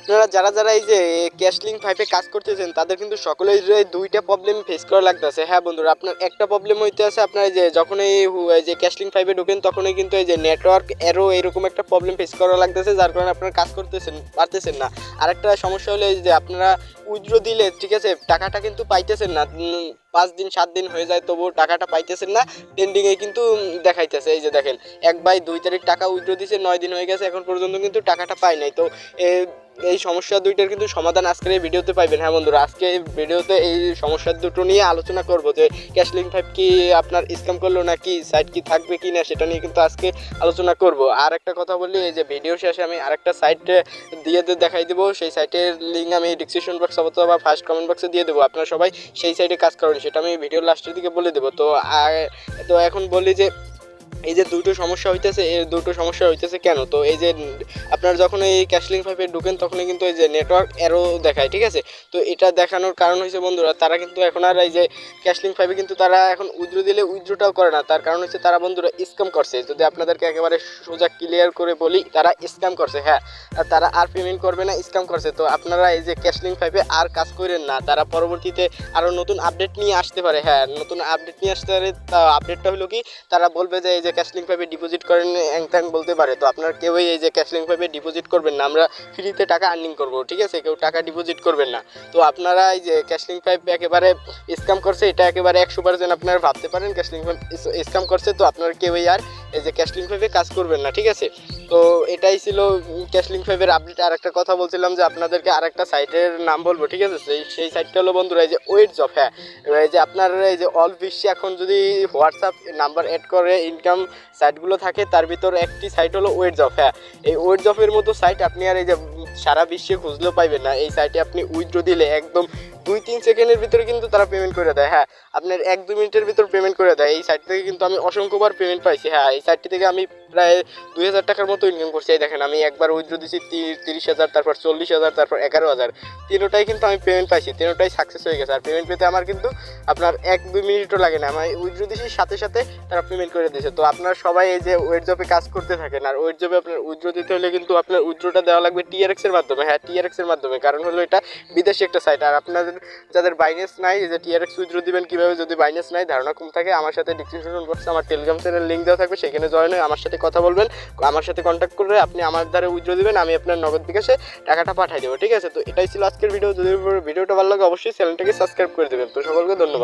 আপনারা যারা যারা এই যে ক্যাশলিংক 5 কাজ করতেছেন তাদের কিন্তু সকলেই দুইটা প্রবলেম ফেস করা লাগতেছে। হ্যাঁ বন্ধুরা, আপনার একটা প্রবলেম হইতে আছে, আপনার যে যখন এই যে ক্যাশলিংক 5 ঢোকেন তখনই কিন্তু এই যে নেটওয়ার্ক এরো এরকম একটা প্রবলেম ফেস করা লাগতেছে, যার কারণে আপনারা কাজ করতেছেন পারতেছেন না। আরেকটা সমস্যা হলো এই যে আপনারা উইথড্র দিলে ঠিক আছে টাকাটা কিন্তু পাইতেছেন না, 5 দিন 7 দিন হয়ে যায় তবুও টাকাটা পাইতেছেন না, পেন্ডিংয়ে কিন্তু দেখাইতেছে। এই যে দেখেন 1/2 তারিখ টাকা উইথড্র দিয়েছে, 9 দিন হয়ে গেছে, এখন পর্যন্ত কিন্তু টাকাটা পাই নাই। তো এই সমস্যা দুইটার কিন্তু সমাধান আজকের এই ভিডিওতে পাইবেন। হ্যাঁ বন্ধুরা, আজকে এই ভিডিওতে এই সমস্যা দুটো নিয়ে আলোচনা করব যে ক্যাশলিংক 5 কি আপনার স্ক্যাম করলো নাকি সাইট কি থাকবে কি না সেটা নিয়ে কিন্তু আজকে আলোচনা করব। আর একটা কথা বলি, এই যে ভিডিও শেষে আমি আরেকটা সাইট দিয়ে দেখাই দেবো, সেই সাইটের লিঙ্ক আমি ডিসক্রিপশন বক্স অথবা ফার্স্ট কমেন্ট বক্সে দিয়ে দেবো, আপনারা সবাই সেই সাইটে কাজ করেন, সেটা আমি ভিডিওর লাস্টের দিকে বলে দেবো। তো এখন বলি যে এই যে দুটো সমস্যা হইতেছে, এই দুটো সমস্যা হইতেছে কেন? তো এই যে আপনার যখন এই ক্যাশলিংক 5 ঢুকেন তখনই কিন্তু এই যে নেটওয়ার্ক এরো দেখায়, ঠিক আছে। তো এটা দেখানোর কারণ হচ্ছে বন্ধুরা, তারা কিন্তু এখন আর এই যে ক্যাশলিংক 5 কিন্তু তারা এখন উইথড্র দিলে উইথড্রটাও করে না। তার কারণ হচ্ছে তারা বন্ধুরা স্ক্যাম করছে। যদি আপনাদেরকে একেবারে সোজা ক্লিয়ার করে বলি, তারা স্ক্যাম করছে। হ্যাঁ, আর তারা আর পেমেন্ট করবে না, স্ক্যাম করছে। তো আপনারা এই যে ক্যাশলিংক 5 আর কাজ করেন না, তারা পরবর্তীতে আরও নতুন আপডেট নিয়ে আসতে পারে। হ্যাঁ, নতুন আপডেট নিয়ে আসতে পারে। তা আপডেটটা হলো কি, তারা বলবে যে এই যে ক্যাশলিংক 5 ডিপোজিট করেন অ্যাংথ্যাং বলতে পারে। তো আপনারা কেউই এই যে ক্যাশলিংক 5 ডিপোজিট করবেন না, আমরা ফ্রিতে টাকা আর্নিং করবো, ঠিক আছে, কেউ টাকা ডিপোজিট করবেন না। তো আপনারা এই যে ক্যাশলিংক 5 একেবারে স্ক্যাম করছে, এটা একেবারে 100% আপনারা ভাবতে পারেন ক্যাশলিংক 5 স্ক্যাম করছে। তো আপনারা কেউই আর এই যে ক্যাশলিংক 5 কাজ করবেন না, ঠিক আছে। তো এটাই ছিল ক্যাশলিংক 5 আপডেট। আর একটা কথা বলছিলাম যে আপনাদেরকে আরেকটা সাইটের নাম বলবো, ঠিক আছে। সেই সাইটটা হলো বন্ধুরা এই যে ওয়েটজব। হ্যাঁ, এই যে আপনার এই যে অল বিশ্বে এখন যদি হোয়াটসঅ্যাপ নাম্বার অ্যাড করে ইনকাম সাইটগুলো থাকে, তার ভিতর একটি সাইট হলো ওয়েটজব। হ্যাঁ, এই ওয়েটজবের মতো সাইট আপনি আর এই যে সারা বিশ্বে খুঁজলেও পাইবেন না। এই সাইটে আপনি উইথড্র দিলে একদম 2-3 সেকেন্ডের ভিতরে কিন্তু তারা পেমেন্ট করে দেয়। হ্যাঁ, আপনার 1-2 মিনিটের ভিতর পেমেন্ট করে দেয়। এই সাইট থেকে কিন্তু আমি অসংখ্যবার পেমেন্ট পাইছি। হ্যাঁ, এই সাইটটি থেকে আমি প্রায় 2000 টাকার মতো ইনকাম করছি। এই দেখেন, আমি একবার উইথড্র দিয়েছি 30,000, তারপর 40,000, তারপর 11,000, তিনোটাই কিন্তু আমি পেমেন্ট পাইছি, তিনোটাই সাকসেস হয়ে গেছে। আর পেমেন্ট পেতে আমার কিন্তু আপনার 1-2 মিনিটও লাগে না, আমি উইথড্র দিয়েছি সাথে সাথে তারা পেমেন্ট করে দিয়েছে। তো আপনারা সবাই এই যে ওয়েটজবে কাজ করতে থাকেন। আর ওয়েটজবে আপনার উইথড্র দিতে হলে কিন্তু আপনার উইথড্রটা দেওয়া লাগবে TRX এর মাধ্যমে। হ্যাঁ, TRX এর মাধ্যমে, কারণ হলো এটা বিদেশি একটা সাইট। আর আপনাদের যাদের বাইন্যান্স নাই, যে TRX উইথড্র দিবেন কীভাবে, যদি বাইন্যান্স নাই, ধারণা কম থাকে, আমার সাথে ডিসক্রিপশন বক্সে আমার টেলিগ্রাম চ্যানেল লিঙ্ক দেওয়া থাকবে, সেখানে জয়েন হয়ে আমার সাথে কথা বলবেন, আমার সাথে কন্ট্যাক্ট করে আপনি আমার দ্বারা উইথড্র দিবেন, আমি আপনার নগদ বিকাশে টাকাটা পাঠিয়ে দেবো, ঠিক আছে। তো এটাই ছিল আজকের ভিডিও। যদি ভিডিওটা ভালো লাগে অবশ্যই চ্যানেলটাকে সাবস্ক্রাইব করে দেবেন। তো সকলকে ধন্যবাদ।